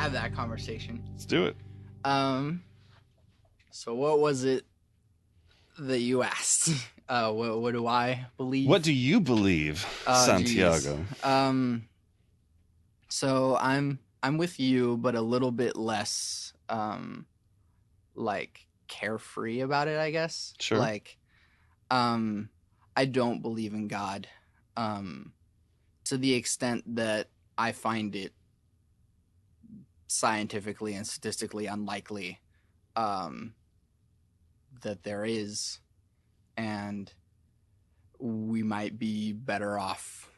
have that conversation. Let's do it. So what was it that you asked? What do I believe? What do you believe, Santiago? So I'm with you, but a little bit less like carefree about it, I guess. Sure. Like I don't believe in God to the extent that I find it scientifically and statistically unlikely that there is, and we might be better off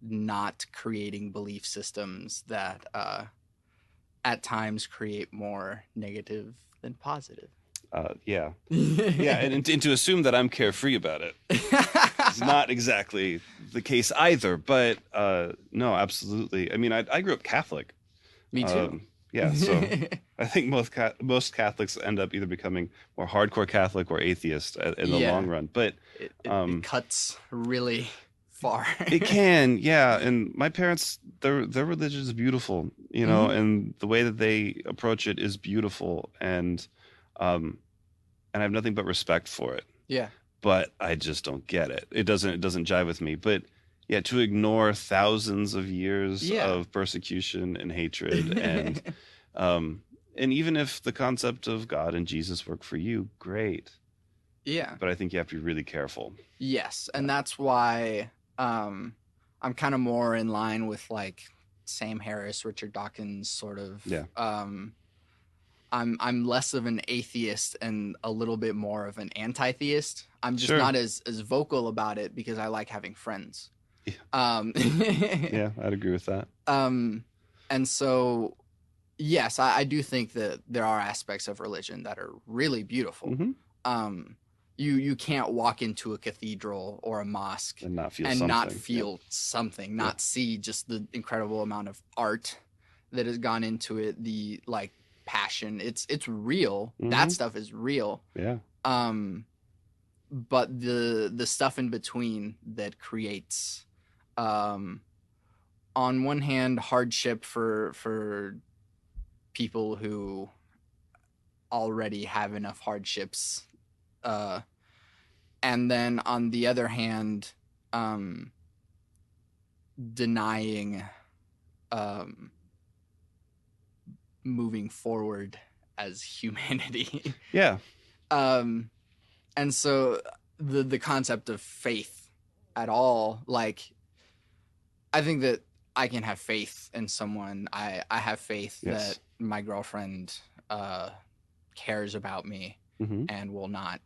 not creating belief systems that at times create more negative than positive. Yeah, and to assume that I'm carefree about it is not exactly the case either. But no, absolutely. I mean, I grew up Catholic. Me too. Yeah, so I think most Catholics end up either becoming more hardcore Catholic or atheist in the long run. But it cuts really far. It can, yeah. And my parents, their religion is beautiful, and the way that they approach it is beautiful, and I have nothing but respect for it. Yeah. But I just don't get it. It doesn't jive with me. But yeah, to ignore thousands of years of persecution and hatred, and even if the concept of God and Jesus work for you, great. Yeah. But I think you have to be really careful. Yes, and that's why I'm kind of more in line with like Sam Harris, Richard Dawkins sort of. Yeah. I'm less of an atheist and a little bit more of an anti-theist. I'm just not as vocal about it because I like having friends. Yeah. Yeah, I'd agree with that. And so, yes, I do think that there are aspects of religion that are really beautiful. Mm-hmm. You can't walk into a cathedral or a mosque and not feel something, not see just the incredible amount of art that has gone into it, the like passion. It's real. Mm-hmm. That stuff is real. Yeah. But the stuff in between that creates, on one hand, hardship for people who already have enough hardships, and then on the other hand, denying moving forward as humanity. Yeah. And so the concept of faith at all, like, I think that I can have faith in someone. I have faith that my girlfriend cares about me and will not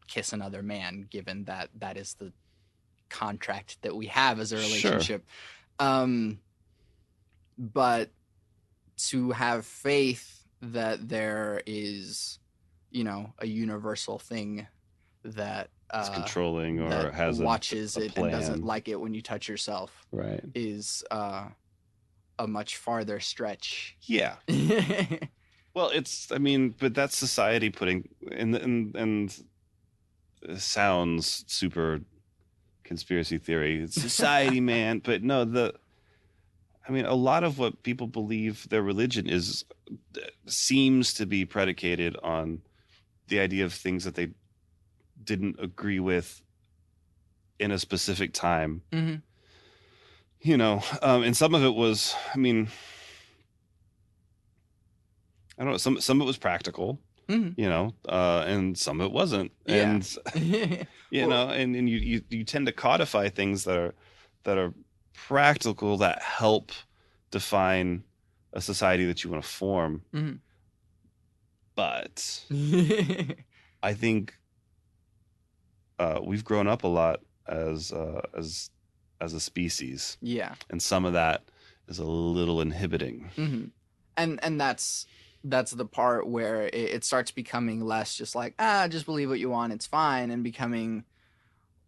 kiss another man, given that that is the contract that we have as a relationship. Sure. But to have faith that there is, a universal thing that it's controlling or that has watches a it plan. And doesn't like it when you touch yourself, right, is a much farther stretch. Yeah. Well, but that's society putting and it sounds super conspiracy theory. It's society, man. But no, a lot of what people believe their religion seems to be predicated on the idea of things that they didn't agree with in a specific time. Mm-hmm. And some of it was, I don't know, some of it was practical, and some of it wasn't. Yeah. And, and you tend to codify things that are practical, that help define a society that you want to form. Mm-hmm. But I think we've grown up a lot as a species. Yeah. And some of that is a little inhibiting. Mm-hmm. And that's the part where it starts becoming less just like, just believe what you want, it's fine, and becoming,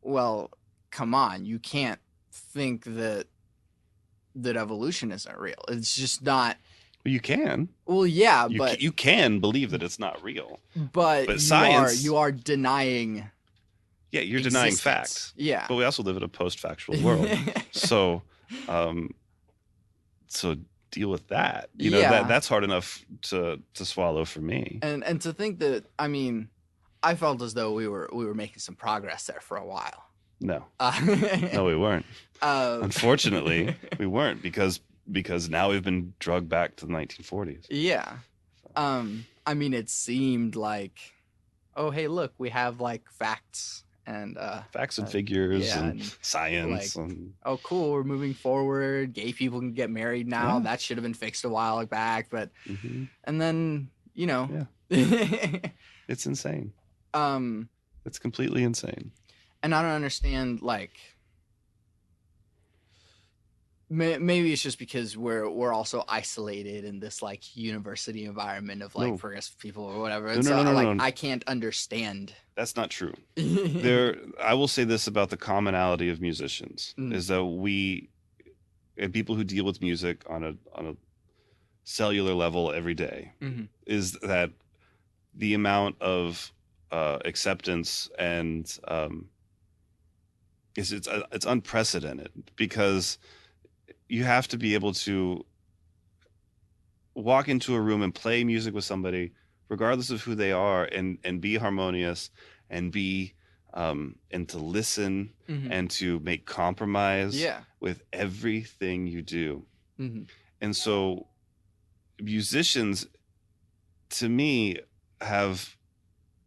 well, come on, you can't think that evolution isn't real. It's just not. Well, you can. Well, yeah, but you can believe that it's not real. But science, you are denying. Yeah, you're denying fact. Yeah. But we also live in a post-factual world. So deal with that. Yeah. That's hard enough to swallow for me. And to think that, I mean, I felt as though we were making some progress there for a while. No, Uh, no, we weren't. uh, Unfortunately, we weren't because now we've been drugged back to the 1940s. yeah. I mean, it seemed like, oh, hey, look, we have like facts and Facts and figures yeah, and science like, and oh, cool, we're moving forward. Gay people can get married now. yeah. That should have been fixed a while back, but Mm-hmm. and then Yeah, it's insane. um, It's completely insane. and I don't understand like. Maybe it's just because we're also isolated in this like university environment of like No. progressive people or whatever. No, And no, so no, no, like no. I can't understand. That's not true. Mm. I will say this about the commonality of musicians is that we and people who deal with music on a cellular level every day Mhm. is that the amount of acceptance and it's unprecedented because you have to be able to walk into a room and play music with somebody regardless of who they are and be harmonious and be and to listen Mhm. and to make compromise Yeah. with everything you do. Mhm. And so musicians to me have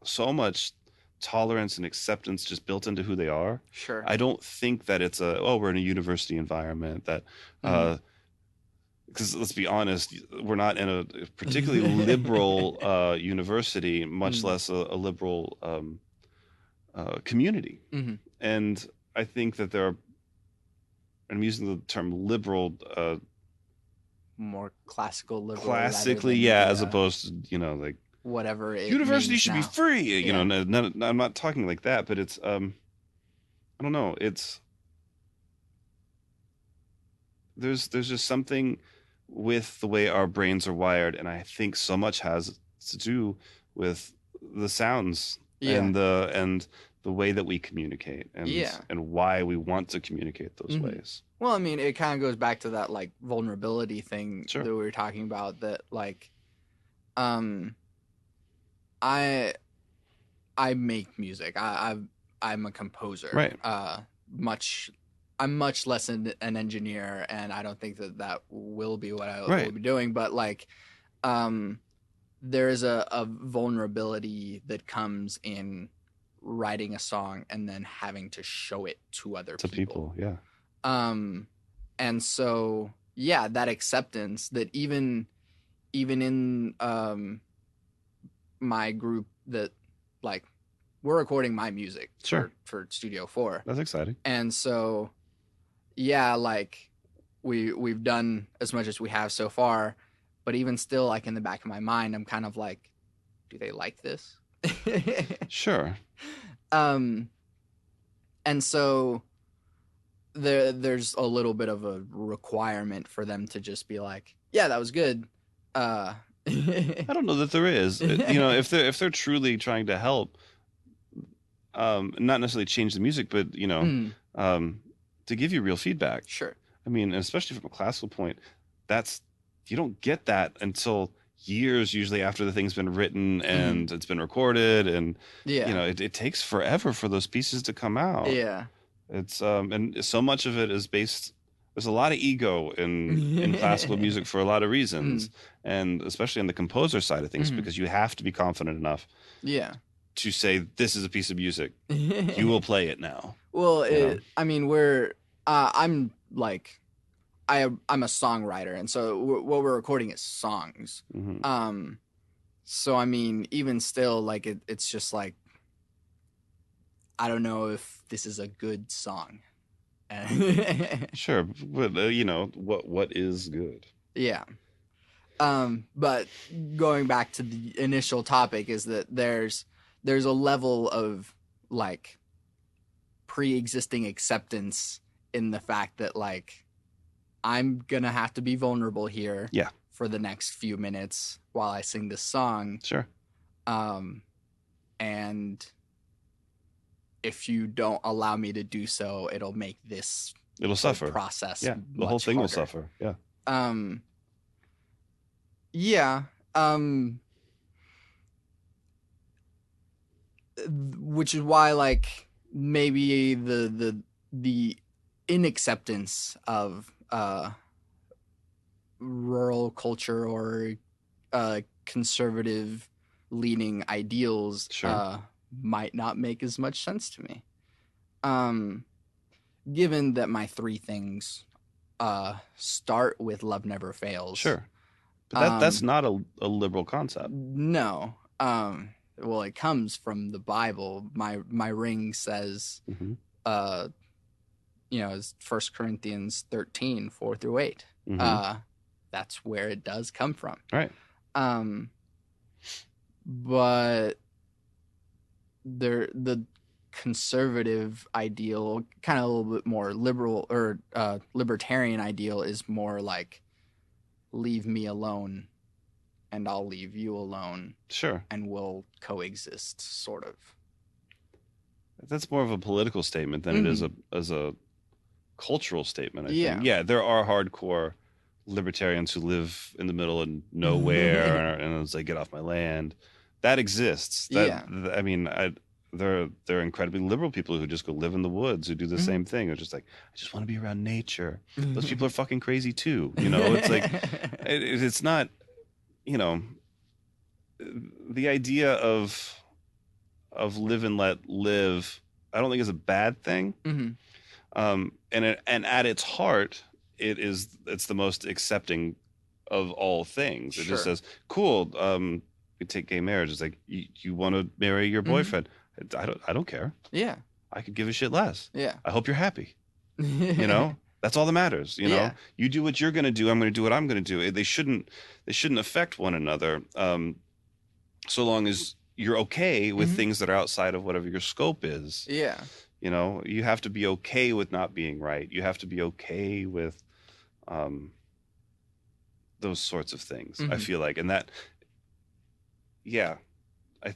so much tolerance and acceptance just built into who they are. Sure. I don't think that it's we're in a university environment that because let's be honest, we're not in a particularly liberal university, much less a liberal community. Mhm. And I think that there are, and I'm using the term liberal More classical liberal. classically, rather than as opposed to, like whatever it university means should be now. free. Yeah. I'm not talking like that, but it's I don't know. There's just something with the way our brains are wired, and I think so much has to do with the sounds Yeah. and the way that we communicate and why we want to communicate those ways. Well, I mean, it kind of goes back to that like vulnerability thing Sure. that we were talking about. That like, I make music. I'm a composer. Right. I'm much less an engineer, and I don't think that will be what I Right. will be doing. But like, there is a vulnerability that comes in writing a song and then having to show it to other people. Yeah. And so yeah, that acceptance that even in my group that like we're recording my music Sure. for Studio 4. That's exciting. And so yeah, like we've done as much as we have so far, but even still, like in the back of my mind, I'm kind of like, do they like this? Sure. And so there's a little bit of a requirement for them to just be like, yeah, that was good. I don't know that there is. If they're truly trying to help, not necessarily change the music, but to give you real feedback. Sure. I mean, especially from a classical point, you don't get that until years, usually after the thing's been written and it's been recorded, and it takes forever for those pieces to come out. Yeah. It's and so much of it is based. There's a lot of ego in classical music for a lot of reasons, and especially on the composer side of things, because you have to be confident enough. Yeah. To say this is a piece of music, you will play it now. Well, I mean, I'm like, I'm a songwriter, and so what we're recording is songs. Mm-hmm. So I mean, even still, like it's just like, I don't know if this is a good song. Sure, but what is good? Yeah. But going back to the initial topic is that there's a level of like pre-existing acceptance in the fact that like I'm gonna have to be vulnerable here for the next few minutes while I sing this song. Sure. And if you don't allow me to do so, it'll make this suffer process. Yeah, the whole thing harder. will suffer. Yeah. Yeah. Um, which is why like maybe the inacceptance of rural culture or conservative leaning ideals Sure. might not make as much sense to me. Um, given that my three things start with love never fails. Sure. But that's Um, not a liberal concept. no. Well, it comes from the Bible. My ring says, Hmm. uh, it's 1 Corinthians 13:4-8. Hmm. Uh, that's where it does come from. Right. Um, but the conservative ideal, kind of a little bit more liberal or libertarian ideal, is more like leave me alone and I'll leave you alone Sure. and we'll coexist, sort of. That's more of a political statement than it is Mm-hmm. a as a cultural statement, I think. Yeah. Yeah, there are hardcore libertarians who live in the middle of nowhere and it's like get off my land. That exists. Yeah. I mean, there are incredibly liberal people who just go live in the woods who do the Mm-hmm. same thing. It's just like I just want to be around nature. Those people are fucking crazy too. You know, it's like it's not. You know, the idea of live and let live. I don't think is a bad thing. Mm-hmm. And at its heart, it's the most accepting of all things. It just Sure. says, "Cool." We take gay marriage. It's like you want to marry your Mm-hmm. boyfriend. I don't care. Yeah. I could give a shit less. Yeah. I hope you're happy. You know, that's all that matters. You know, Yeah. you do what you're gonna do. I'm gonna do what I'm gonna do. They shouldn't affect one another. So long as you're okay with Mm-hmm. things that are outside of whatever your scope is. Yeah. You know, you have to be okay with not being right. You have to be okay with um, those sorts of things. I Mm-hmm. feel like, and that, yeah, I.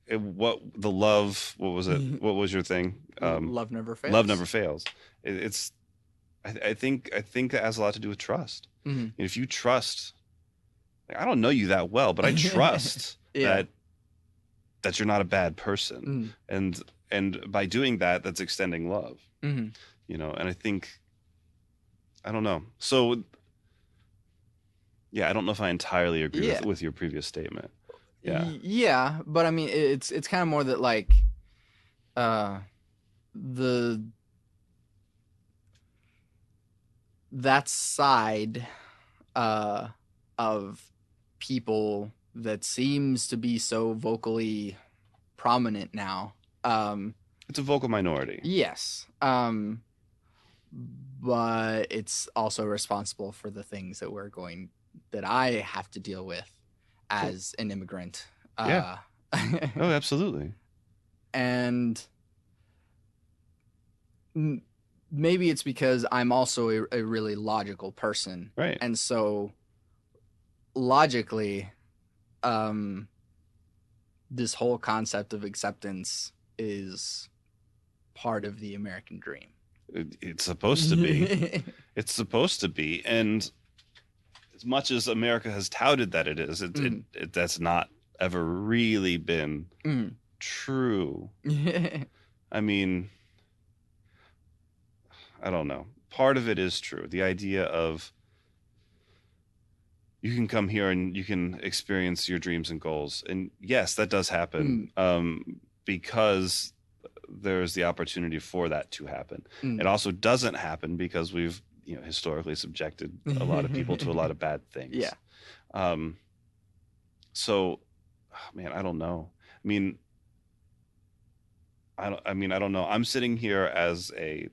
What the love? What was it? What was your thing? Love never Love fails. never fails. It's. I think that has a lot to do with trust. Mm-hmm. If you trust, like, I don't know you that well, but I trust Yeah. that you're not a bad person, Mm-hmm. and by doing that, that's extending love. Mm-hmm. You know, and I think I don't know. So yeah, I don't know if I entirely agree with Yeah. with your previous statement. Yeah. Yeah, but I mean, it's kind of more that like uh the that side uh of people that seems to be so vocally prominent now. It's a vocal minority. Yes. But it's also responsible for the things that I have to deal with Cool. as an immigrant. Yeah. Uh Oh, absolutely. and maybe it's because I'm also a really logical person. Right. And so logically, um, this whole concept of acceptance is part of the American dream. It's supposed to be. It's supposed to be. And as much as America has touted that it is, that's not ever really been true. I mean, I don't know. Part of it is true. The idea of you can come here and you can experience your dreams and goals. And yes, that does happen because there's the opportunity for that to happen. It also doesn't happen because we've historically subjected a lot of people to a lot of bad things. Yeah. So, man, I don't know. I don't know. I'm sitting here as a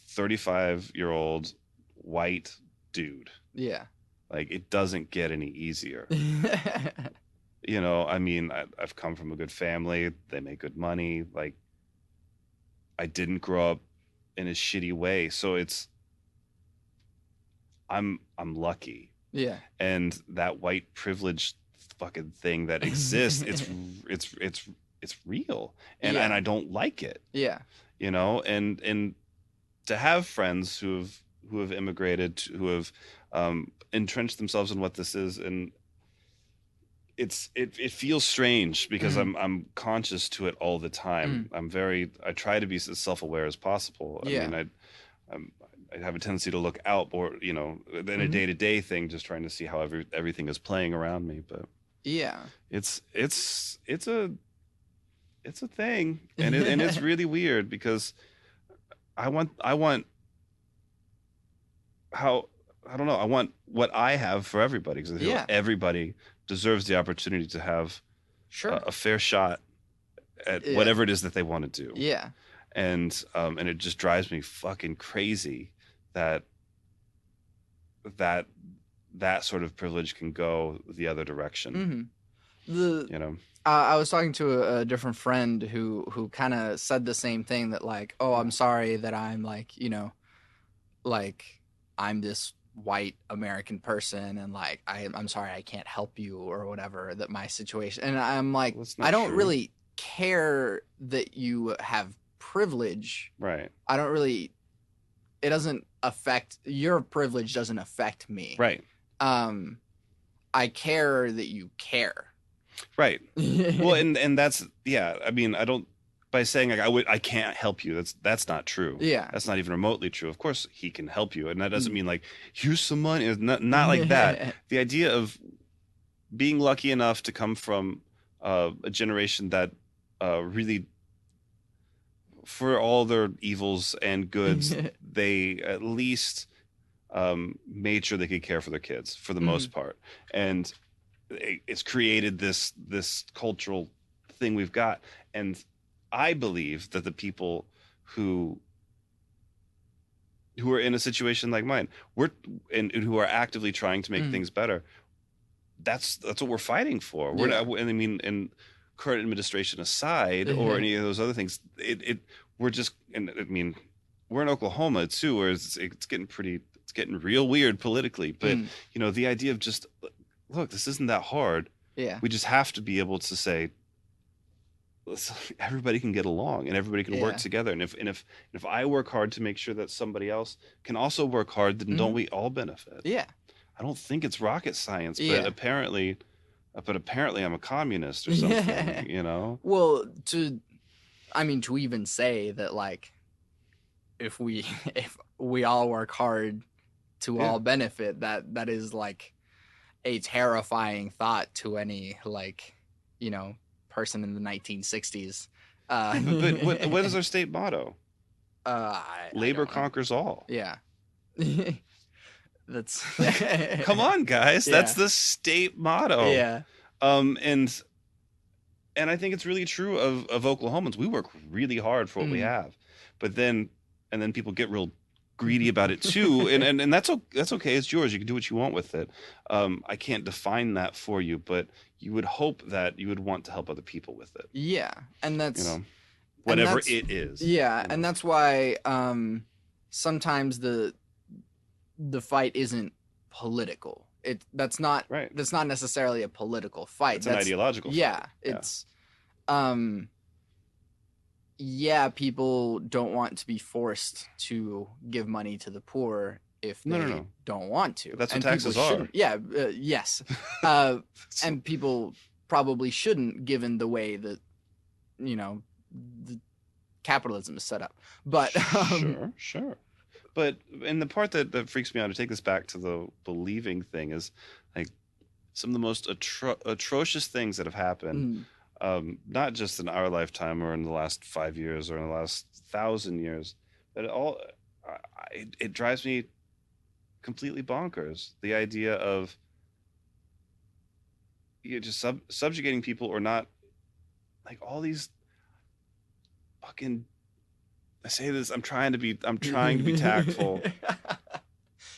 35-year-old white dude. Yeah. Like, it doesn't get any easier. I've come from a good family. They make good money. Like, I didn't grow up in a shitty way. So I'm lucky. Yeah. And that white privilege fucking thing that exists, it's real. And I don't like it. Yeah. And to have friends who have immigrated, who have entrenched themselves in what this is, and it feels strange because I'm conscious to it all the time. I try to be as self-aware as possible. I Yeah. mean, I have a tendency to look out more, than a day-to-day thing, just trying to see how everything is playing around me. But Yeah. it's a thing, and it's really weird because I want how I don't know. I want what I have for everybody because I feel Yeah. everybody deserves the opportunity to have Sure. a fair shot at Yeah. whatever it is that they want to do. Yeah. And it just drives me fucking crazy that that sort of privilege can go the other direction. I was talking to a different friend who kind of said the same thing, that like, oh, I'm sorry that I'm like, like I'm this white American person, and like I'm sorry I can't help you or whatever, that my situation. And I'm like, Well, that's not I don't true. really care that you have privilege. Right. I don't really. It doesn't affect your privilege. Doesn't affect me. Right. I care that you care. Right. Well, and that's, yeah. I mean, I don't, by saying like I can't help you. That's not true. Yeah. That's not even remotely true. Of course, he can help you, and that doesn't mean like here's some money. It's not like that. The idea of being lucky enough to come from a generation that really, for all their evils and goods, they at least made sure they could care for their kids for the most part, and it's created this cultural thing we've got. And I believe that the people who are in a situation like mine, and who are actively trying to make things better, that's what we're fighting for. We're not, and I mean, and current administration aside, or any of those other things, we're just, and I mean, we're in Oklahoma too, where it's getting real weird politically. But the idea of just, look, this isn't that hard. Yeah. We just have to be able to say, everybody can get along and everybody can work together. And if I work hard to make sure that somebody else can also work hard, then don't we all benefit? Yeah. I don't think it's rocket science, but apparently I'm a communist or something, Well, to even say that, like, if we all work hard to all benefit, that is like a terrifying thought to any, like, person in the 1960s. But what is our state motto? Labor conquers all. Yeah. That's come on, guys. That's the state motto. Yeah. And I think it's really true of Oklahomans. We work really hard for what we have, but then people get real greedy about it too, and that's okay. It's yours. You can do what you want with it. I can't define that for you, but you would hope that you would want to help other people with it. Yeah, and that's whatever it is. Yeah, and that's why sometimes the fight isn't political. That's not necessarily a political fight. It's an ideological fight. Yeah, it's people don't want to be forced to give money to the poor if they don't want to. But that's what taxes are. Yeah, yes. And people probably shouldn't, given the way that, the capitalism is set up. But sure. But and the part that freaks me out, to take this back to the believing thing, is like some of the most atrocious things that have happened. Not just in our lifetime or in the last 5 years or in the last 1,000 years, but it drives me completely bonkers. The idea of just subjugating people, or not, like all these fucking. I say this. I'm trying to be tactful.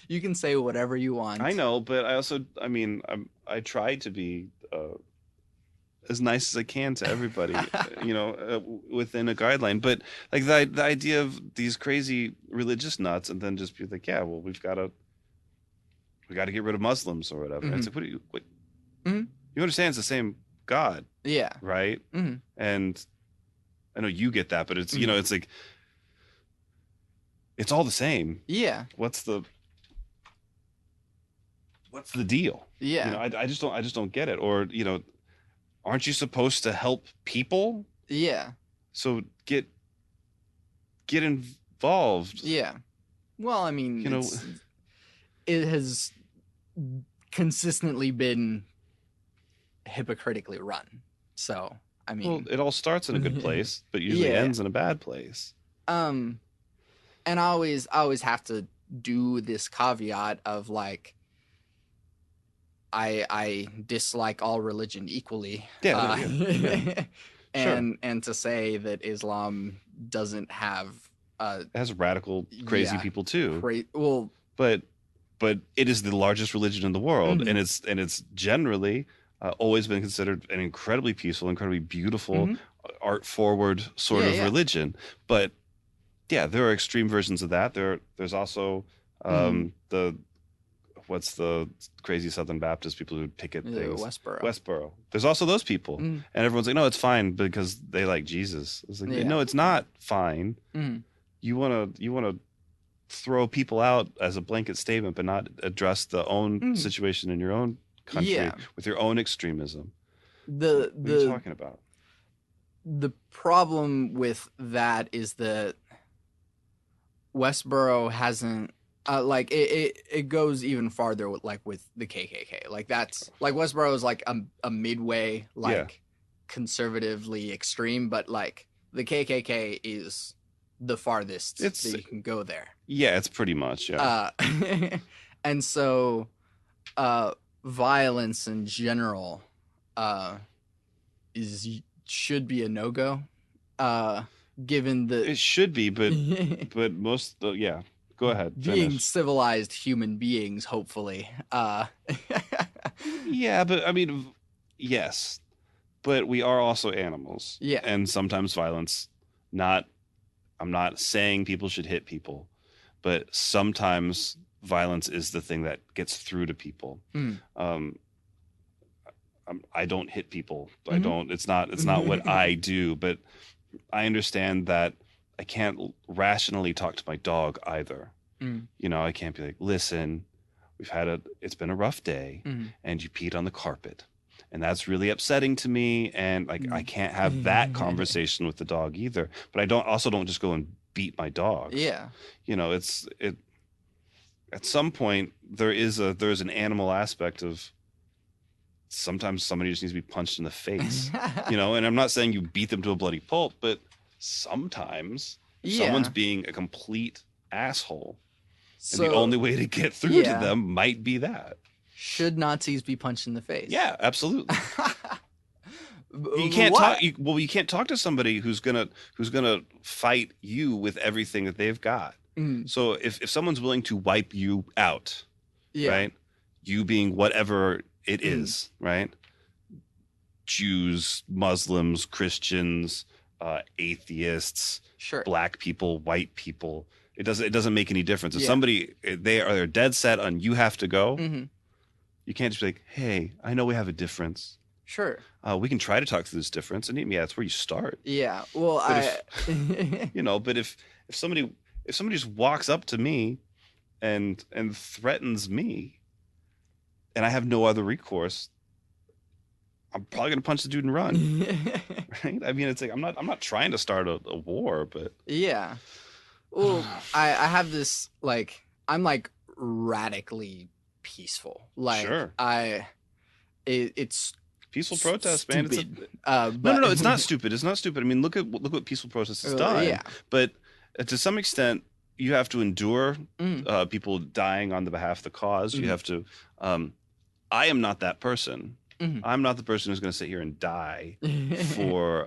You can say whatever you want. I know, but I try to be as nice as I can to everybody, within a guideline. But like the idea of these crazy religious nuts, and then just be like, yeah, well, we got to get rid of Muslims or whatever. It's like, you understand? It's the same God. Yeah. Right. And I know you get that, but it's it's like, It's all the same. Yeah. What's the deal? You know, Yeah. I just don't get it. Or, you know, aren't you supposed to help people? Yeah. So get involved. Yeah. Well, I mean, You know, it has consistently been hypocritically run. So, I well, mean, it all starts in a good place, but usually yeah. ends in a bad place. Um, and I always have to do this caveat of like, I dislike all religion equally. Yeah, yeah. Sure. And to say that Islam doesn't have It has radical, crazy yeah, people too, well, but it is the largest religion in the world, mhm, and it's generally always been considered an incredibly peaceful, incredibly beautiful, mhm, art forward sort yeah, of yeah, religion. But yeah, there are extreme versions of that. There's also mhm, the what's the crazy Southern Baptist people who picket things, Westboro, Westboro. There's also those people, mhm, and everyone's like, no, it's fine because they like Jesus. It's like, yeah, no, it's not fine. mhm, You wanna throw people out as a blanket statement, but not address the own mhm, situation in your own country yeah. with your own extremism. The What are you the talking about? the problem with that is that Westboro hasn't like it goes even farther with like with the KKK. Like that's like Westboro is like a midway Yeah, like conservatively extreme, but like the KKK is the farthest it's that you can go there. yeah, it's pretty much yeah. Uh and so uh violence in general uh is should be a no-go. Uh given that It should be, but yeah. Go ahead, being finish. civilized human beings, hopefully. Yeah, but I mean, yes, but we are also animals, Yeah. and sometimes violence. Not, I'm not saying people should hit people, but sometimes violence is the thing that gets through to people. Mm. Um, I don't hit people. I Mhm. don't. It's not what I do. But I understand that I can't rationally talk to my dog either. Mm. You know, I can't be like, listen, it's been a rough day, Mm. and you peed on the carpet, and that's really upsetting to me. And like, I can't have that Mm. conversation with the dog either. But I don't just go and beat my dogs. Yeah. You know, it. At some point, there's an animal aspect of sometimes somebody just needs to be punched in the face, you know. And I'm not saying you beat them to a bloody pulp, but sometimes if someone's Yeah. being a complete asshole, and the So, only way to get through to yeah. them might be that. Should Nazis be punched in the face? Yeah, absolutely. You can't talk. What? You can't talk to somebody who's gonna fight you with everything that they've got. Mm. So if someone's willing to wipe you out, Yeah. right? You being whatever it Mm. is, right? Jews, Muslims, Christians, atheists, Sure. black people, white people. It doesn't make any difference. If Yeah. somebody they're dead set on you have to go, Hmm. you can't just be like, hey, I know we have a difference. Sure. We can try to talk through this difference, and yeah, that's where you start. Yeah. Well, But I. if you know, but if somebody just walks up to me and threatens me, and I have no other recourse, I'm probably gonna punch the dude and run. Right? I mean, it's like I'm not trying to start a war, but Yeah. Well, I have this like I'm like radically peaceful. Like sure, it's peaceful protest, man. stupid. No, But it's not stupid. It's not stupid. I mean, look what peaceful protest has done. yeah. But to some extent, you have to endure Mm. people dying on the behalf of the because You Mhm. have to. I am not that person. Mhm. I'm not the person who's going to sit here and die for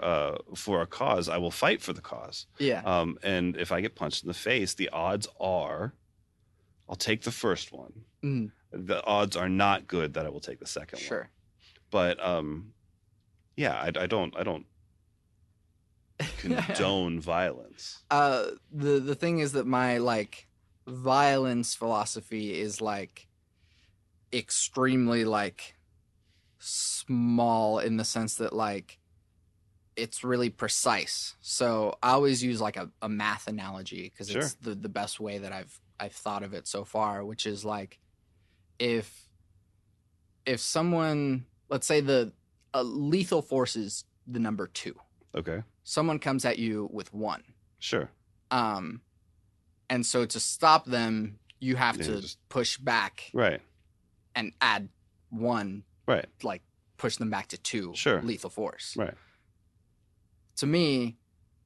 a cause. I will fight for the cause. Yeah. And if I get punched in the face, the odds are I'll take the first one. Mm. The odds are not good that I will take the second one. Sure. But yeah, I don't condone violence. The thing is that my like violence philosophy is like extremely like small in the sense that like it's really precise. So I always use like a math analogy because Sure. it's the best way that I've thought of it so far, which is like if someone, let's say the lethal force is the number 2. Okay. Someone comes at you with 1. Sure. Um and so to stop them, you have Yeah, to just push back right. and add 1, Right. like push them back to 2 Sure. lethal force. Right. To me,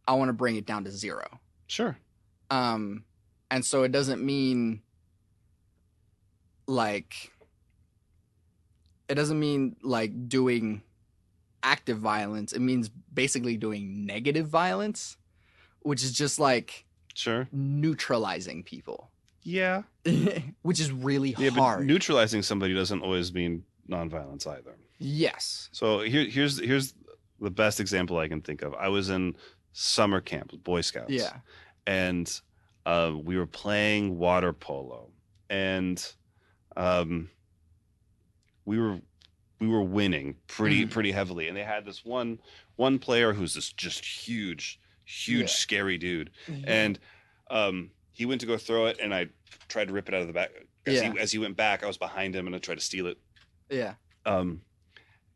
I want to bring it down to 0. Sure. And so it doesn't mean like doing active violence. It means basically doing negative violence, which is just like Sure. neutralizing people, Yeah. which is really Yeah, but hard. neutralizing somebody doesn't always mean nonviolence either. Yes. So here's the best example I can think of. I was in summer camp with Boy Scouts. Yeah. And we were playing water polo, and we were winning pretty heavily. And they had this one player who's this just huge, Yeah. scary dude, and he went to go throw it, and I tried to rip it out of the back. As he went back, I was behind him, and I tried to steal it. Yeah.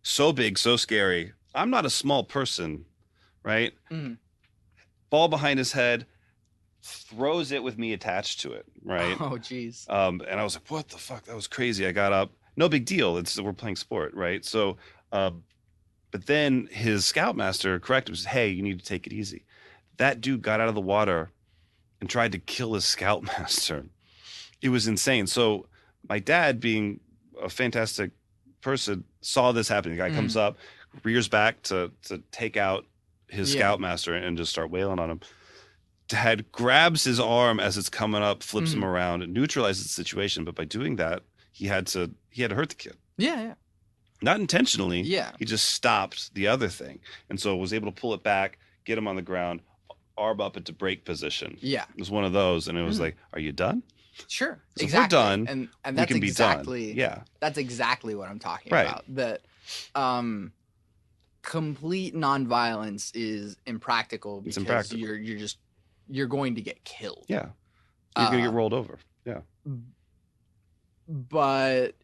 So big, so scary. I'm not a small person, right? Mhm. Ball behind his head, throws it with me attached to it, right? Oh, jeez. And I was like, what the fuck? That was crazy. I got up. No big deal. We're playing sport, right? So, but then his scoutmaster corrected him, said, hey, you need to take it easy. That dude got out of the water and tried to kill his scoutmaster. It was insane. So my dad, being a fantastic person, saw this happening. The guy comes up, rears back to take out his scoutmaster and just start wailing on him. Dad grabs his arm as it's coming up, flips him around, and neutralizes the situation. But by doing that, he had to hurt the kid. Yeah. Not intentionally. Yeah. He just stopped the other thing, and so was able to pull it back, get him on the ground, arm up into break position. Yeah. It was one of those, and it was like, "Are you done?" Sure. So exactly. if we're done, and we that's can be exactly done. Yeah. That's exactly what I'm talking Right. about. That complete nonviolence is impractical because you're going to get killed. Yeah. You're gonna get rolled over. Yeah. But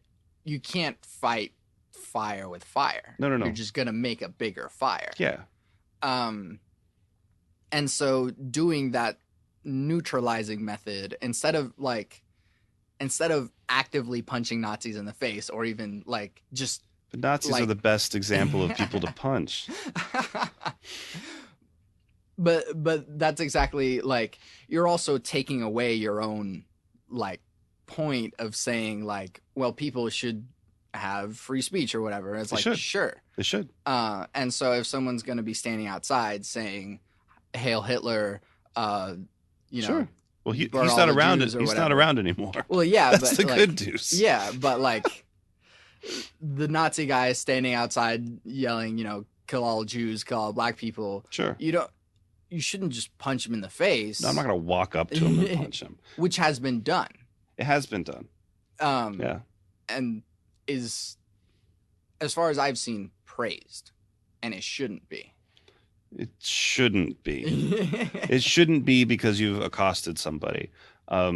you can't fight fire with fire. No. You're just gonna make a bigger fire. Yeah. And so doing that neutralizing method instead of actively punching Nazis in the face or even like just But Nazis are the best example of people to punch. but that's exactly like you're also taking away your own like point of saying like, well, people should have free speech or whatever. And it's They like, should. sure. They should. And so if someone's going to be standing outside saying, Hail Hitler, Sure. Well, he's burn all not the around. Jews or He's not whatever. around anymore. Well, yeah, That's but the like, good news. Yeah, but like the Nazi guy is standing outside yelling, kill all Jews, kill all black people. Sure. You shouldn't just punch him in the face. No, I'm not going to walk up to him and punch him. Which has been done. It has been done. Yeah. And is, as far as I've seen, praised. And it shouldn't be. It shouldn't be. It shouldn't be because you've accosted somebody. But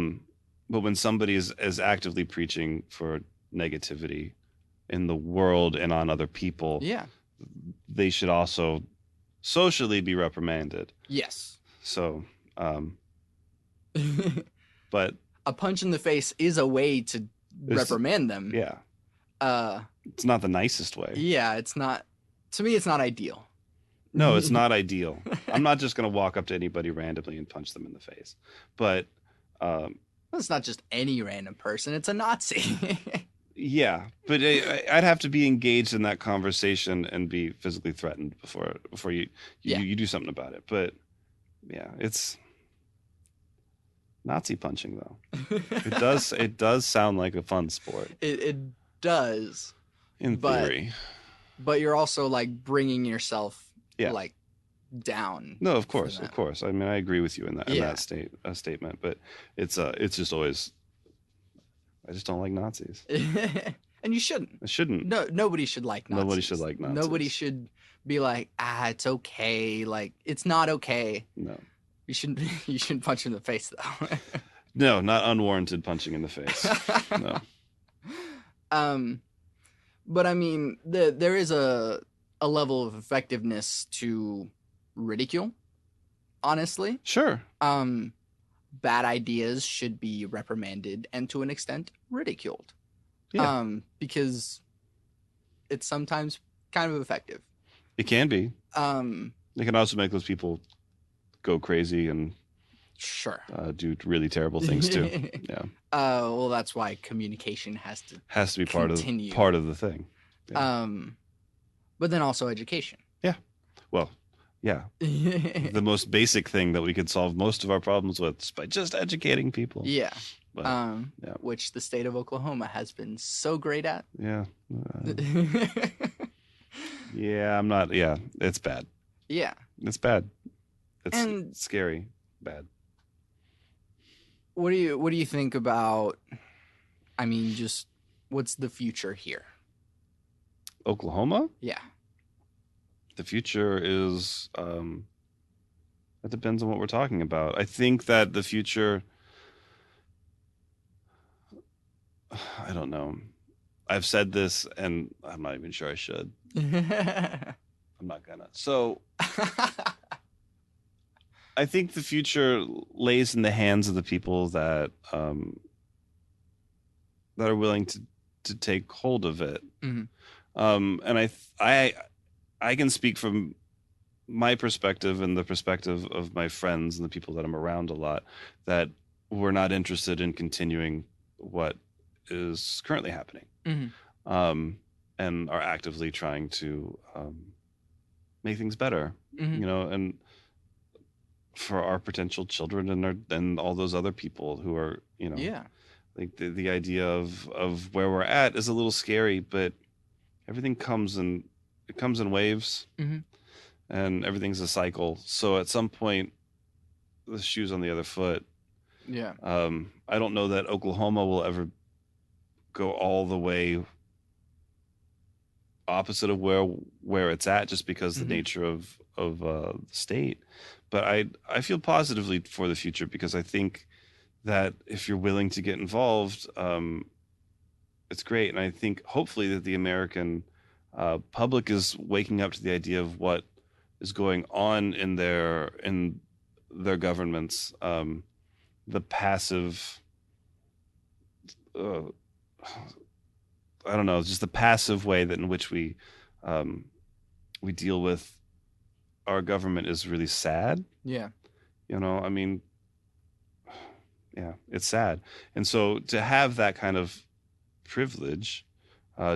when somebody is actively preaching for negativity in the world and on other people, Yeah. they should also socially be reprimanded. Yes. So, but a punch in the face is a way to reprimand them. yeah, it's not the nicest way. Yeah, it's not. To me, it's not ideal. No, it's not ideal. I'm not just going to walk up to anybody randomly and punch them in the face. But it's not just any random person. It's a Nazi. yeah, but I'd have to be engaged in that conversation and be physically threatened before you do something about it. But yeah, it's Nazi punching though. It does sound like a fun sport. It does. In theory. But you're also like bringing yourself like down. No, of course. I mean, I agree with you in that statement, but it's just always, I just don't like Nazis. And you shouldn't. It shouldn't. No, nobody should like Nazis. Nobody should like Nazis. Nobody should be like, it's okay. Like, it's not okay. No. You shouldn't punch in the face though. No, not unwarranted punching in the face. No. But I mean, there is a level of effectiveness to ridicule, honestly. Sure. Bad ideas should be reprimanded and to an extent ridiculed. Yeah. Because it's sometimes kind of effective. It can be. It can also make those people go crazy and sure do really terrible things too. Yeah. Well, that's why communication has to be continue. part of the thing. Yeah. But then also education. Yeah. Well, yeah. The most basic thing that we could solve most of our problems with is by just educating people. Yeah. But, yeah. Which the state of Oklahoma has been so great at. Yeah. Yeah, I'm not. Yeah, it's bad. Yeah. It's bad. It's scary. Bad. What do you think about, I mean, just what's the future here? Oklahoma? Yeah. The future is that depends on what we're talking about. I think that the future, I don't know. I've said this and I'm not even sure I should. I'm not gonna. So I think the future lays in the hands of the people that that are willing to take hold of it. Mm-hmm. And I can speak from my perspective and the perspective of my friends and the people that I'm around a lot, that we're not interested in continuing what is currently happening. Mm-hmm. And are actively trying to make things better, mm-hmm. And for our potential children and all those other people who are, yeah, like the idea of where we're at is a little scary, but everything comes in waves, mm-hmm. and everything's a cycle. So at some point, the shoe's on the other foot. Yeah. I don't know that Oklahoma will ever go all the way opposite of where it's at, just because the nature of the state. But I feel positively for the future, because I think that if you're willing to get involved, it's great. And I think hopefully that the American public is waking up to the idea of what is going on in their governments, the passive, I don't know, just the passive way that in which we deal with our government is really sad. Yeah. I mean, yeah, it's sad. And so to have that kind of privilege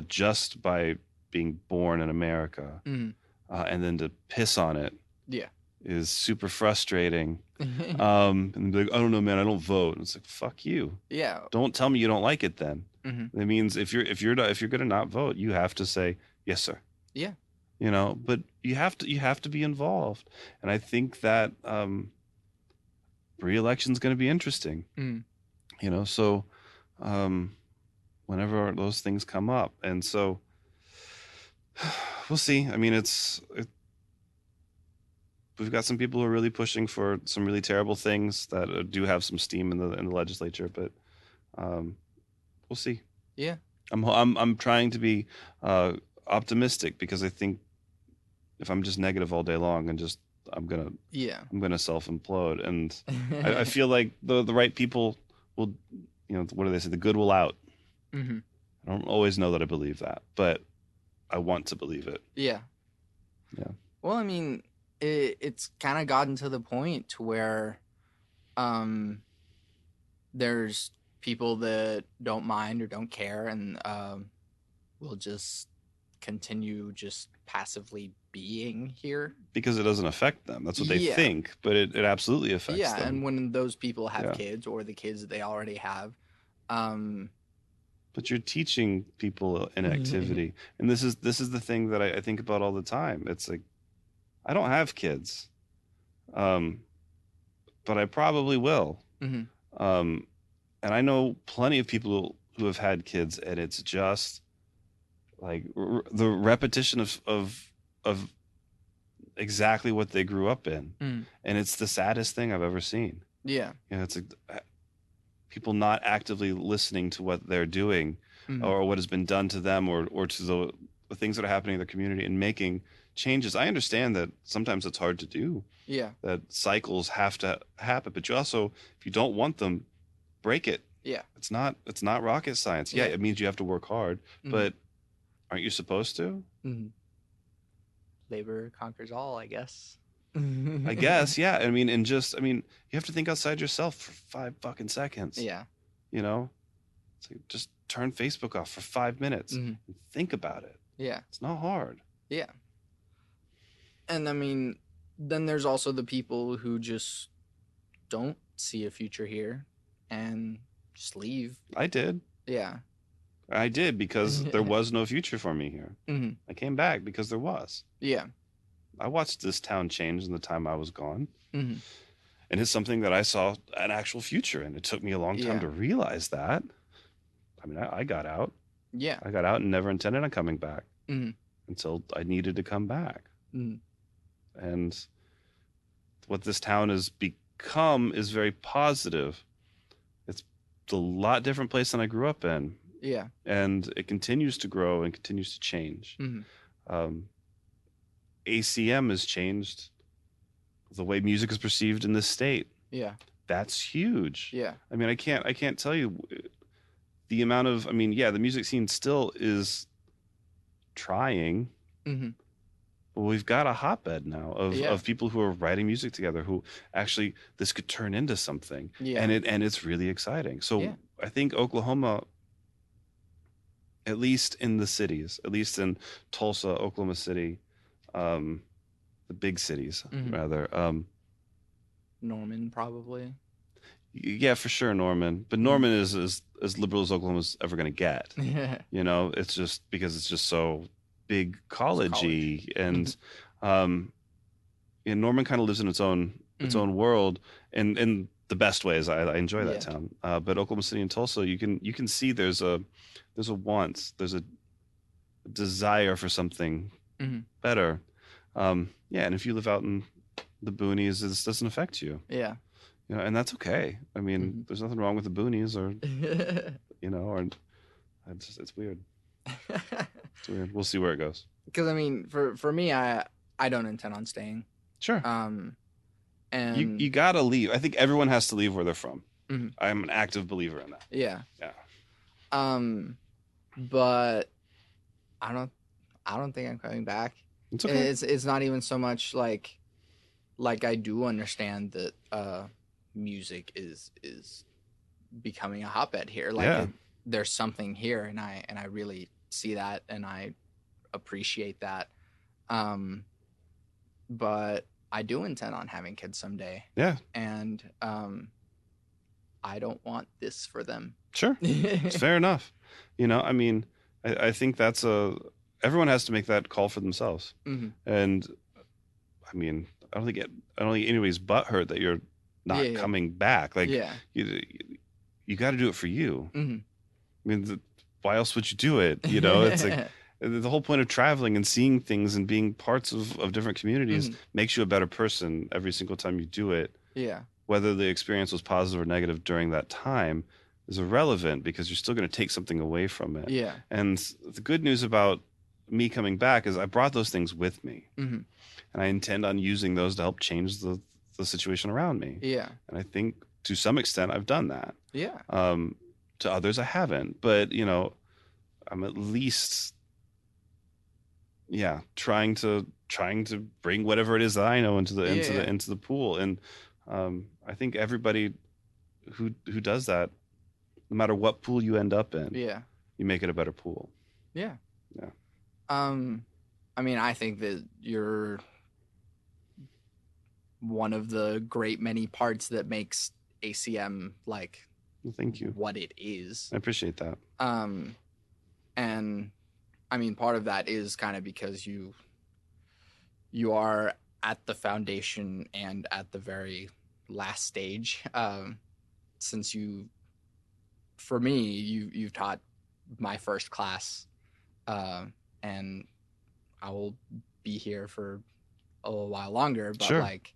just by being born in America, mm-hmm. And then to piss on it, yeah, is super frustrating. And be like, I don't know, man, I don't vote. And it's like, fuck you. Yeah. Don't tell me you don't like it then. Mm-hmm. It means if you're going to not vote, you have to say, yes, sir. Yeah. But you have to be involved. And I think that re-election is going to be interesting. Mm. So whenever those things come up. And so we'll see. I mean, we've got some people who are really pushing for some really terrible things that do have some steam in the legislature, but we'll see. Yeah. I'm trying to be optimistic, because I think if I'm just negative all day long and just I'm gonna self implode, and I feel like the right people will, what do they say? The good will out. Mm-hmm. I don't always know that I believe that, but I want to believe it. Yeah. Yeah. Well, I mean, it's kind of gotten to the point to where there's people that don't mind or don't care, and will just continue just passively being here because it doesn't affect them. That's what they think, but it absolutely affects them. Yeah, and when those people have kids, or the kids that they already have, but you're teaching people an activity. And this is the thing that I think about all the time. It's like, I don't have kids, but I probably will. Mm-hmm. And I know plenty of people who have had kids, and it's just like the repetition of exactly what they grew up in, and it's the saddest thing I've ever seen. Yeah. You know, it's like people not actively listening to what they're doing, or what has been done to them, or to the things that are happening in their community, and making changes. I understand that sometimes it's hard to do. Yeah. That cycles have to happen, but you also, if you don't want them, break it. Yeah. It's not rocket science. Yeah, it means you have to work hard, but aren't you supposed to? Labor conquers all, I guess. I guess, yeah. I mean, you have to think outside yourself for 5 fucking seconds. Yeah. You know, it's like, just turn Facebook off for 5 minutes and think about it. Yeah. It's not hard. Yeah. And I mean, then there's also the people who just don't see a future here and just leave. I did. Yeah. I did, because there was no future for me here. I came back because there was. Yeah. I watched this town change in the time I was gone. And it's something that I saw an actual future in. It took me a long time to realize that. I mean, I got out. Yeah. I got out and never intended on coming back until I needed to come back. And what this town has become is very positive. It's a lot different place than I grew up in. Yeah. And it continues to grow and continues to change. ACM has changed the way music is perceived in this state. Yeah. That's huge. Yeah. I mean, I can't tell you the amount of, the music scene still is trying. But we've got a hotbed now of people who are writing music together, who actually, this could turn into something. Yeah. And it's really exciting. So I think Oklahoma, at least in the cities, at least in Tulsa, Oklahoma City, the big cities, rather. Norman, probably. Yeah, for sure, Norman. But Norman is as liberal as Oklahoma's ever going to get. You know, it's just because it's just so big college-y. And Norman kind of lives in its own world, and in the best ways. I enjoy that town. But Oklahoma City and Tulsa, you can see there's a want, there's a desire for something better. And if you live out in the boonies, this doesn't affect you. Yeah. You know, and that's okay. I mean, there's nothing wrong with the boonies, or it's weird. It's weird. We'll see where it goes. Because I mean, for me, I don't intend on staying. Sure. And you gotta leave. I think everyone has to leave where they're from. I'm an active believer in that. Yeah. Yeah. But I don't think I'm coming back. It's okay. It's not even so much like I do understand that music is becoming a hotbed here. Like there's something here, and I really see that, and I appreciate that. But I do intend on having kids someday. Yeah. And I don't want this for them. Sure. It's fair enough. You know, I mean, I think that's everyone has to make that call for themselves. And I mean, I don't think anybody's butt hurt that you're not coming back. Like, you got to do it for you. I mean, why else would you do it? You know, it's like the whole point of traveling and seeing things and being parts of different communities makes you a better person every single time you do it. Yeah. Whether the experience was positive or negative during that time is irrelevant, because you're still going to take something away from it. Yeah. And the good news about me coming back is I brought those things with me. And I intend on using those to help change the situation around me. Yeah. And I think to some extent I've done that. Yeah. To others I haven't, but you know, I'm at least trying to bring whatever it is that I know into the pool. And I think everybody who does that, no matter what pool you end up in, you make it a better pool. Yeah. Yeah. I mean, I think that you're one of the great many parts that makes ACM like, well, thank you, what it is. I appreciate that. And I mean, part of that is kind of because you are at the foundation and at the very last stage. Since for me, you've taught my first class and I will be here for a little while longer. But Sure. like,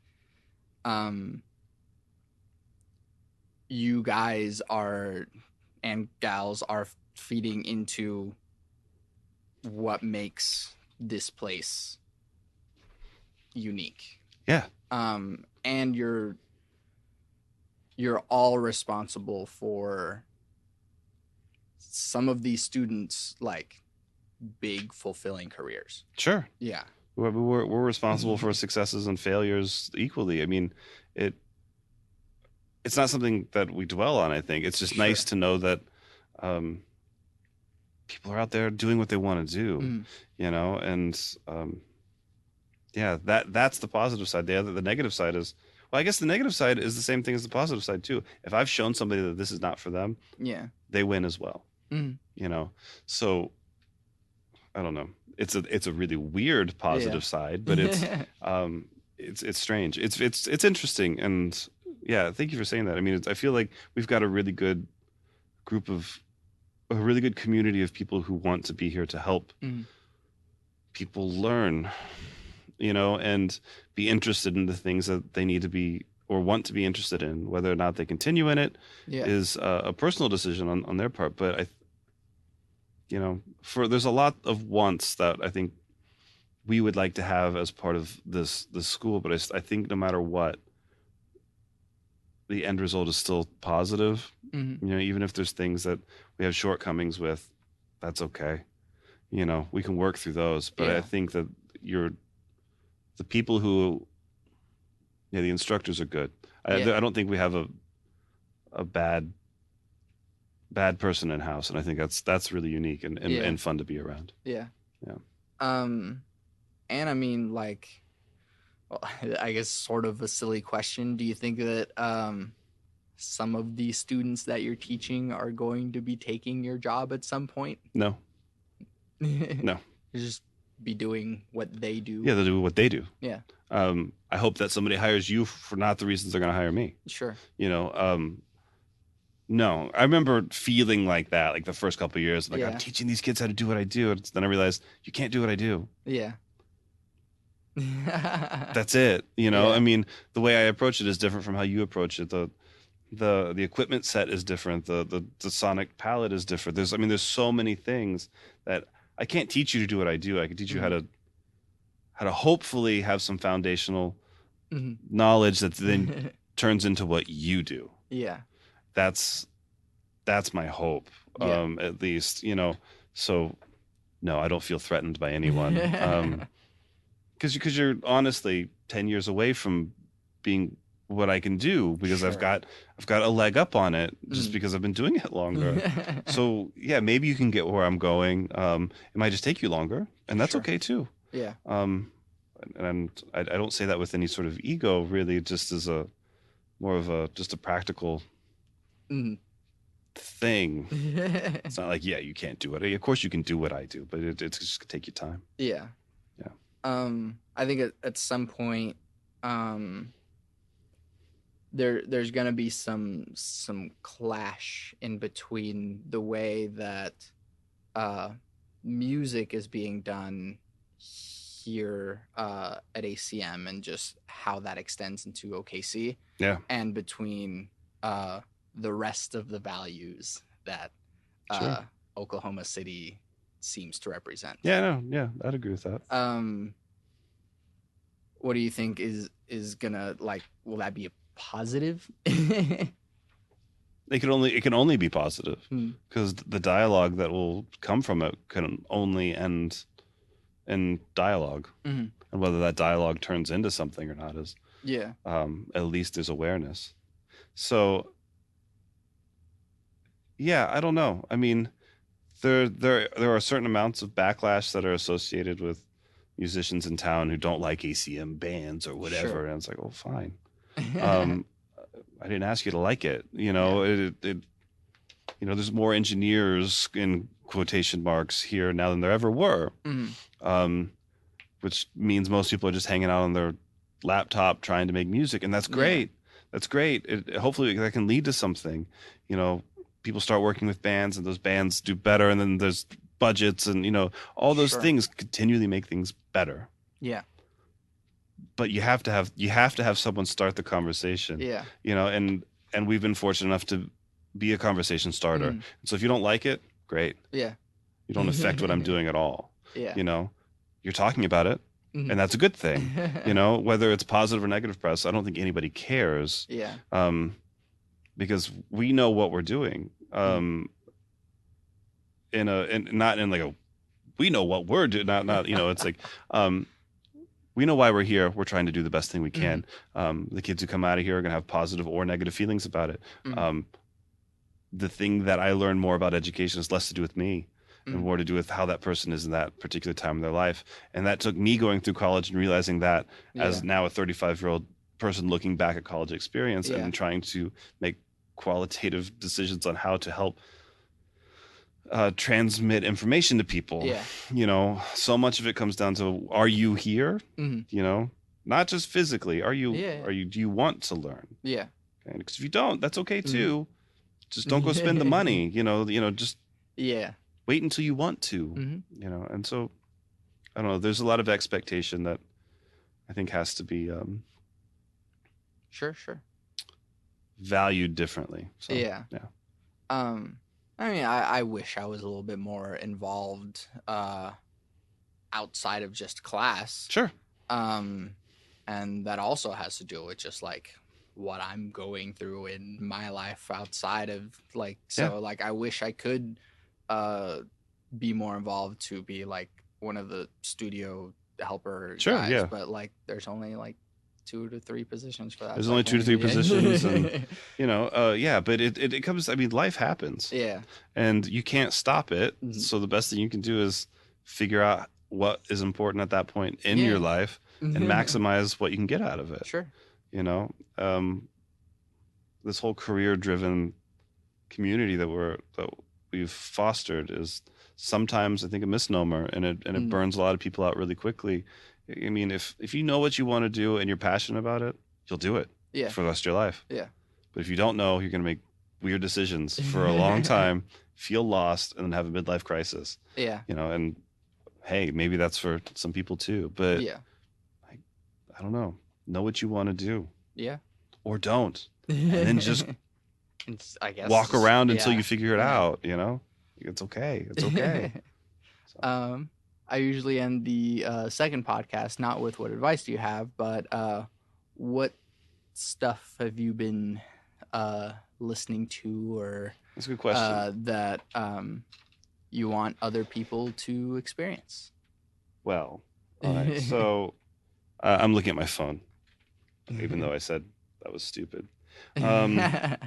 you guys are and gals are feeding into what makes this place unique. Yeah. And you're all responsible for some of these students like big fulfilling careers. Sure. Yeah. We're responsible for successes and failures equally. I mean, it's not something that we dwell on. I think it's just Sure. nice to know that people are out there doing what they want to do, and yeah, that's the positive side. The negative side is, well, I guess the negative side is the same thing as the positive side too. If I've shown somebody that this is not for them, Yeah. they win as well. So I don't know. It's a really weird positive side, but it's strange. It's interesting, and yeah, thank you for saying that. I mean, I feel like we've got a really good community of people who want to be here to help people learn, and be interested in the things that they need to be or want to be interested in. Whether or not they continue in it is a personal decision on their part. But there's a lot of wants that I think we would like to have as part of this school. But I think no matter what, the end result is still positive. Even if there's things that we have shortcomings with, that's okay. We can work through those. But I think that the people who, the instructors are good. I don't think we have a bad person in house, and I think that's really unique and fun to be around. Yeah. Yeah. And I mean, like, well, I guess sort of a silly question. Do you think that some of these students that you're teaching are going to be taking your job at some point? No. No. You just be doing what they do. Yeah, they'll do what they do. Yeah. I hope that somebody hires you for not the reasons they're going to hire me. Sure. No, I remember feeling like that, like the first couple of years, like I'm teaching these kids how to do what I do. And then I realized you can't do what I do. Yeah. That's it. I mean, the way I approach it is different from how you approach it. The equipment set is different. The sonic palette is different. There's so many things that I can't teach you to do what I do. I can teach you how to hopefully have some foundational knowledge that then turns into what you do. Yeah. That's my hope, at least, so no, I don't feel threatened by anyone. Because you're honestly 10 years away from being what I can do, because I've got a leg up on it just because I've been doing it longer. So yeah, maybe you can get where I'm going. It might just take you longer, and that's okay too. Yeah. And I don't say that with any sort of ego, really, just as more of just a practical thing. It's not like, you can't do it. Of course you can do what I do, but it's just gonna take you time. Yeah. I think at some point, there's gonna be some clash in between the way that music is being done here at ACM and just how that extends into OKC. Yeah. And between the rest of the values that Oklahoma City seems to represent. Yeah, I'd agree with that. What do you think is gonna, like, will that be a positive? It can only be positive, because the dialogue that will come from it can only end in dialogue, and whether that dialogue turns into something or not is at least there's awareness. So yeah, I don't know. I mean, there are certain amounts of backlash that are associated with musicians in town who don't like ACM bands or whatever. Sure. And it's like, oh, fine. I didn't ask you to like it. There's more engineers in quotation marks here now than there ever were, which means most people are just hanging out on their laptop trying to make music. And that's great. That's great. Hopefully that can lead to something. People start working with bands, and those bands do better. And then there's budgets and, all those Sure. things continually make things better. Yeah. But you have to have someone start the conversation. Yeah. And we've been fortunate enough to be a conversation starter. Mhm. So if you don't like it, great. Yeah. You don't affect what I'm doing at all. Yeah. You're talking about it, Mhm. and that's a good thing. Whether it's positive or negative press, I don't think anybody cares. Yeah. Because we know what we're doing. Not in like a, we know what we're doing. Not it's like, we know why we're here. We're trying to do the best thing we can. The kids who come out of here are going to have positive or negative feelings about it. The thing that I learned more about education is less to do with me and more to do with how that person is in that particular time in their life. And that took me going through college and realizing that as now a 35-year-old person looking back at college experience and trying to make qualitative decisions on how to help transmit information to people. So much of it comes down to, are you here? Not just physically. Are you do you want to learn? Because if you don't, that's okay too. Just don't go spend the money. Just wait until you want to. And so I don't know, there's a lot of expectation that I think has to be sure valued differently. So, I mean, I wish I was a little bit more involved outside of just class. Sure. And that also has to do with just like what I'm going through in my life outside of like, like I wish I could be more involved to be like one of the studio helper guys, but like there's only like 2 to 3 positions for that. There's only 2 to 3 positions, and but it comes. I mean, life happens. And you can't stop it. So the best thing you can do is figure out what is important at that point in your life and maximize what you can get out of it. Sure. This whole career-driven community that we've fostered is sometimes, I think, a misnomer, and it burns a lot of people out really quickly. I mean, if you know what you want to do and you're passionate about it, you'll do it for the rest of your life. But if you don't know, you're going to make weird decisions for a long time, feel lost, and then have a midlife crisis. And hey, maybe that's for some people too. But I don't know. Know what you want to do. Or don't. And then just I guess walk around until you figure it out. It's okay. It's okay. So. I usually end the second podcast not with what advice do you have, but what stuff have you been listening to, or that's a good question. That you want other people to experience? Well, all right. So I'm looking at my phone, even though I said that was stupid. I'm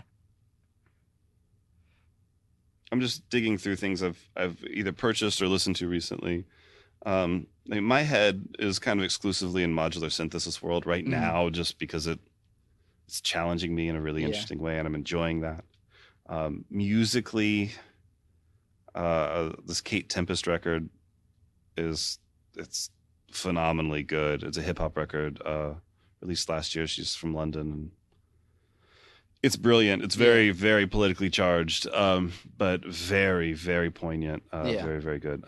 just digging through things I've either purchased or listened to recently. My head is kind of exclusively in modular synthesis world right now, just because it's challenging me in a really interesting way, and I'm enjoying that. Musically, this Kate Tempest record it's phenomenally good. It's a hip hop record released last year. She's from London, and it's brilliant. It's very, very politically charged, but very, very poignant. Very, very good.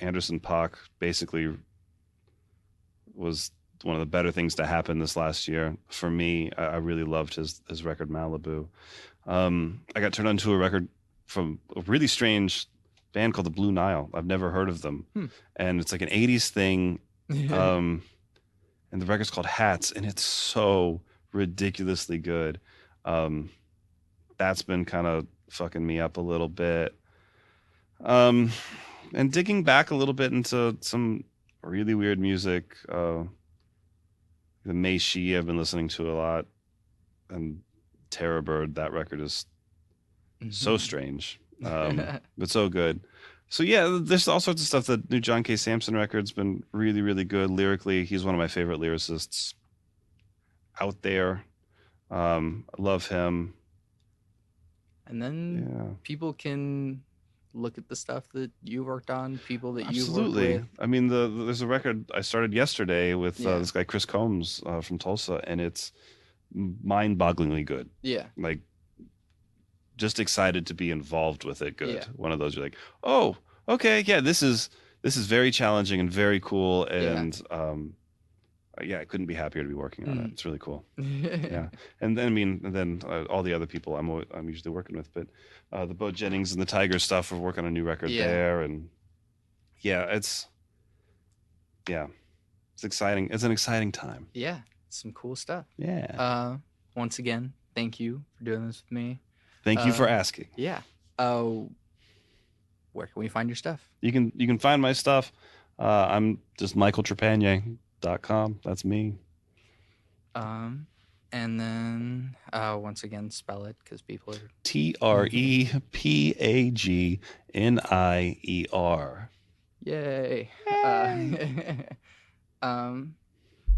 Anderson .Paak basically was one of the better things to happen this last year for me. I really loved his record Malibu. I got turned on to a record from a really strange band called the Blue Nile. I've never heard of them, and it's like an 80s thing. And the record's called Hats, and it's so ridiculously good. That's been kind of fucking me up a little bit. And digging back a little bit into some really weird music. The Mei Shi I've been listening to a lot, and Terror Bird, that record is so strange, but so good. So yeah, there's all sorts of stuff. The new John K. Samson record's been really, really good lyrically. He's one of my favorite lyricists out there. I love him. And then people can look at the stuff that you worked on, people that you worked with. I mean, there's a record I started yesterday with this guy Chris Combs from Tulsa, and it's mind-bogglingly good. Like just excited to be involved with it. Good. Yeah. One of those you're like, oh, okay, yeah, this is very challenging and very cool, and yeah, I couldn't be happier to be working on it. It's really cool. Yeah, and then all the other people I'm usually working with, but the Bo Jennings and the Tiger stuff, we're working on a new record there, and it's exciting. It's an exciting time. Yeah, some cool stuff. Yeah. Once again, thank you for doing this with me. Thank you for asking. Yeah. Where can we find your stuff? You can find my stuff. I'm just michaeltrepagnier.com. That's me. And then once again, spell it because people are Trepagnier. Yay. Do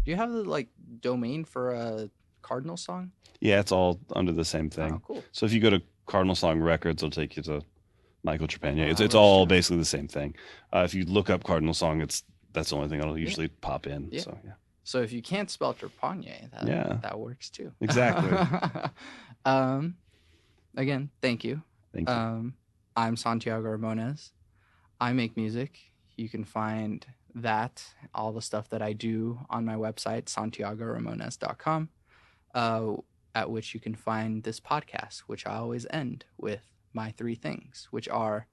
you have the like domain for a Cardinal song? Yeah, it's all under the same thing. Oh, cool. So if you go to Cardinal Song Records, it'll take you to Michael Trepagnier. It's all basically the same thing. If you look up Cardinal Song, that's the only thing that'll usually pop in. Yeah. So yeah. So if you can't spell Trepagnier, that works too. Exactly. Again, thank you. Thank you. I'm Santiago Ramones. I make music. You can find all the stuff that I do on my website, santiagoramones.com, at which you can find this podcast, which I always end with my 3 things, which are